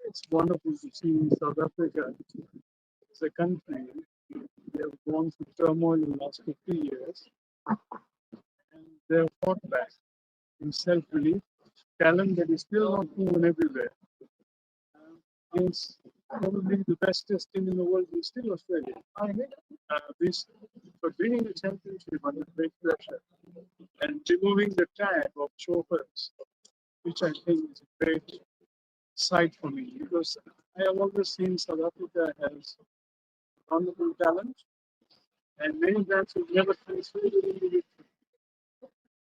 It's wonderful to see South Africa as a country. They have gone through turmoil in the last 50 years and they have fought back in self-belief. Talent that is still not proven everywhere. Against probably the bestest team in the world is still Australia. This for winning the championship under great pressure and removing the tag of chauffeurs, which I think is a great sight for me because I have always seen South Africa has wonderful talent and many times we've never transferred it into victory.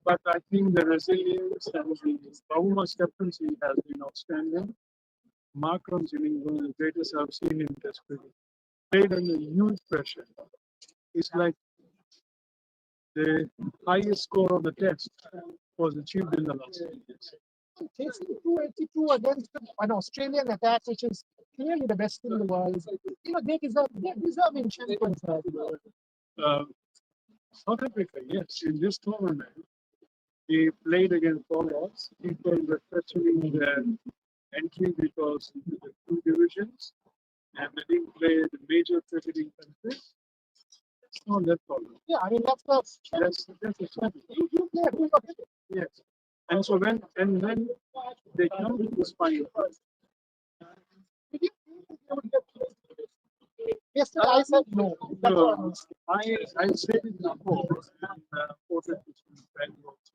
But I think the resilience and the Bauma's captaincy has been outstanding. Macron's inning one of the greatest I've seen in Test cricket. Played under huge pressure. It's like the highest score of the Test was achieved in the last 10 years. Chasing 282 against an Australian attack, which is clearly the best in the world. They deserve in champions. South Africa, yes, in this tournament, they played against all odds. People were questioning their entry because the two divisions and they didn't play the major cricketing countries. It's not that problem. Yeah, I mean that's a strategy. Yes. And so when they come to this final, yesterday I said no. I said it before and quoted this friend also.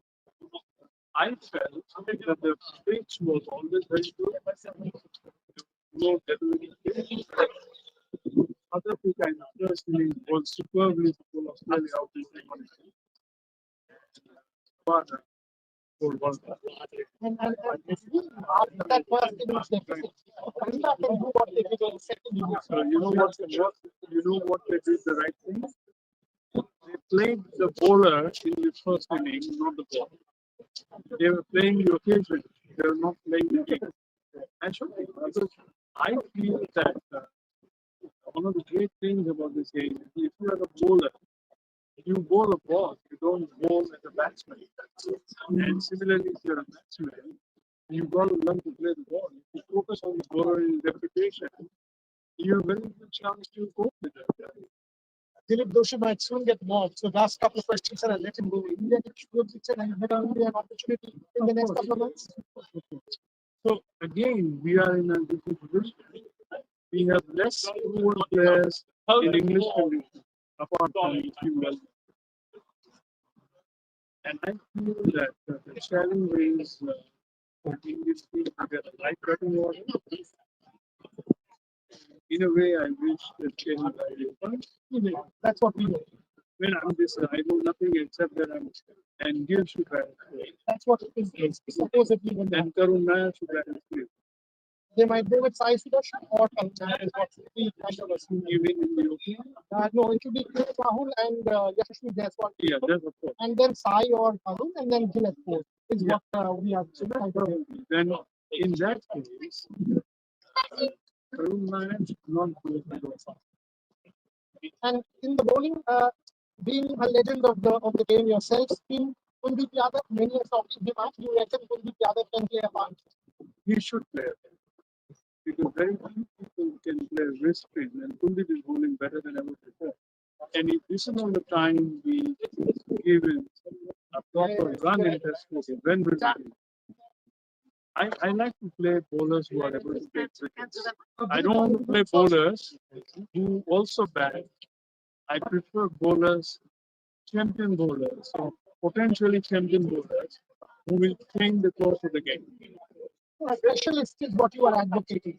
I felt that the pitch was always very good. No definitely. Other people in the first inning was superbly full of Australia out in the and after that first innings deficit, Punjab can do what they did in the second innings. So you know what they did the right thing? They played the bowler in the first inning, not the ball. They were playing the occasion. They were not playing the game. Actually, because I feel that one of the great things about this game is if you are a bowler, you bowl a ball, you don't bowl as a batsman. And similarly, if you're a batsman, you've got to learn to play the ball. If you focus on the bowler's reputation, you have very good chance to cope with that. Dilip Doshi might soon get mobbed. So last couple of questions and I'll let him go. India should have an opportunity in the next couple of months. So again, we are in a different position. We have less proven players in English conditions, apart from a few well. And I feel that the challenge is for English team to get the right batting order. In a way, I wish the change was very fun. That's what we do. When I'm this, I know nothing except that I'm and Gil should have. That's what it is. Supposedly, when And Karun Nair should have. They might go with Sai Sudarshan or Karun Nair is what we kind of assume. You mean in the opening? No, it should be Rahul and Yashasvi Jaiswal. Yeah, that's of course. And then Sai or Karun and then Gil at fourth is what we are assuming. Then in that case, Karun Nair should not go to the. And in the bowling, being a legend of the game yourself, Kuldeep Yadav, many are talking him out. You reckon Kuldeep Yadav can play a part? He should play because very few people can play wrist spin, and Kuldeep is bowling better than ever before. And if this is not the time we give him a proper run in Test cricket, when will it? I like to play bowlers who are able to play cricket. I don't want to play bowlers who also bat. I prefer bowlers, champion bowlers, or potentially champion bowlers who will change the course of the game. A specialist is what you are advocating.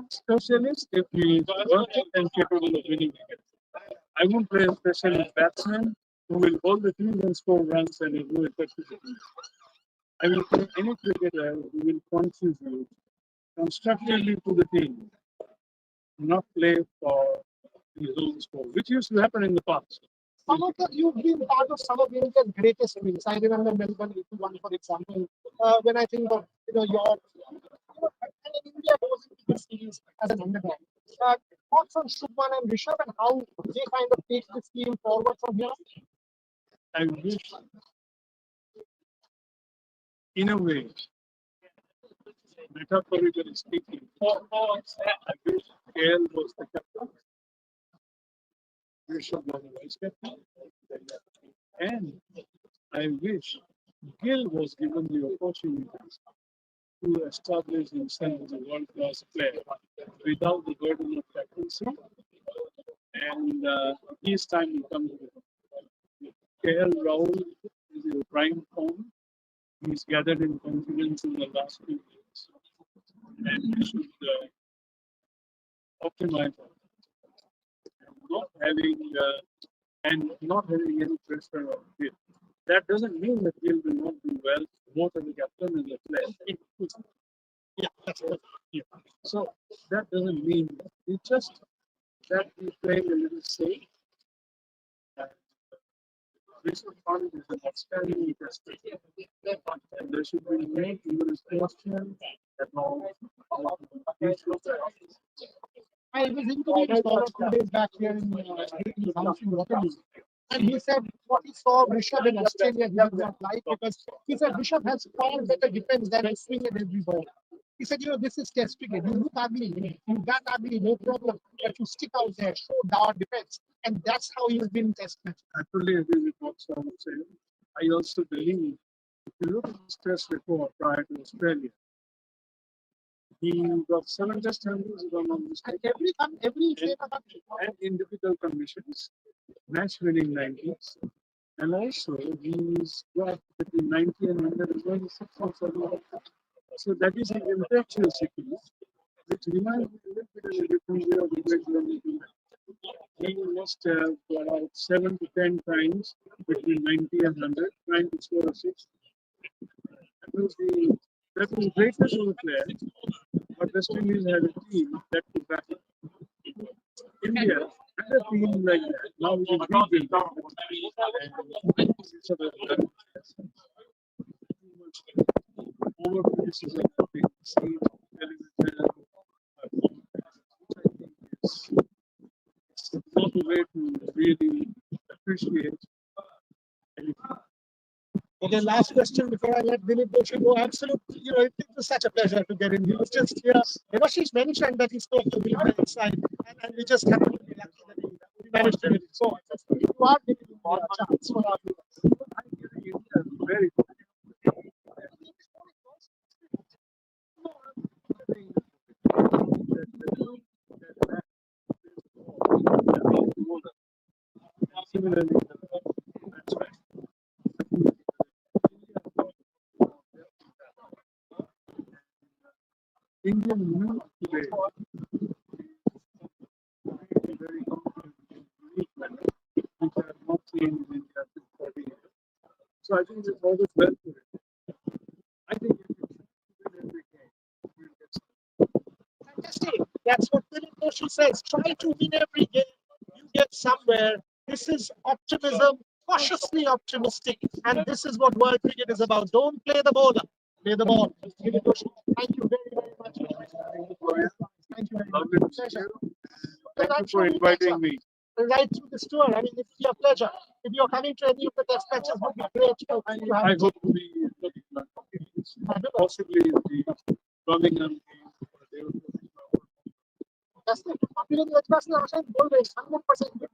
Specialist if he is working and capable of winning the game. I won't play a specialist batsman who will bowl the field and score runs and do effectively. I will play any cricketer who will contribute constructively to the team, not play for his own score, which used to happen in the past. You've been part of some of India's greatest wins. I remember Melbourne 81, for example. When I think of and in India goes into this series as an underdog. Thoughts on Shubman and Rishabh and how they kind of take this team forward from here? I wish, in a way, metaphorically speaking, I wish KL was the captain, Rishabh was the vice captain, and I wish Gill was given the opportunity to establish himself as a world-class player without the burden of captaincy, and his time will come. KL Rahul is in prime form. He's gathered in confidence in the last few years, and we should optimize not having not having any pressure on him. That doesn't mean that he will not do well, both as a captain and a player. Yeah, that's good. Yeah. So that doesn't mean it's just that he's playing a little safe. Recent fund is an outstanding tester. And there should be no even question about I was interviewed a lot of 2 days back here in his house in Waterloo. And he said what he saw Rishabh in Australia, he did not like because he said Rishabh has far better defense than I swing at every ball. He said, this is test cricket. You look ugly, you bat ugly, no problem. But you stick out there, show down defense. And that's how he's been tested. I totally agree with what Sam was saying. I also believe if you look at his test record prior to Australia, he got 7 test handles, if I'm not mistaken. Every country. And in difficult conditions, match winning 90s. And also, he's got between 90 and 100 as well, 6 or 7. So that is his impetuosity, which reminds me a little bit of a different way of the great Olympic. He must have got out 7 to 10 times between 90 and 100, trying to score a 6. That was greatness of the player, but West Indies had a team that could back it. India had a team like that. Now we can rebuild it. Over criticism of being seen on television, which I think is not a way to really appreciate anything. Okay, last question before I let Dilip Doshi go. Absolutely, it was such a pleasure to get in. He was just here. Devashish mentioned that he spoke to me on the inside, and we just happened to be lucky that we managed to get it. So, you are giving him a chance for our viewers. I'm giving India very good. Similarly, that's right. Indian youth today very confident in unique manner, which I have not seen in India since 40 years. So I think it's always well for it. I think if you win every game, you'll get something. Fantastic. That's what Dilip Doshi says. Try to win every game. You get somewhere. This is optimism, cautiously optimistic. And this is what world cricket is about. Don't play the bowler. Play the ball. Dilip Doshi, thank you very, very much. Thank you very much. Lovely to see Pleasure. you. Thank you for inviting me. Right through this tour. I mean, it's your pleasure. If you're coming to any of the test matches, it would be great. I hope to be possibly the Birmingham game. That's the popular express. 100%.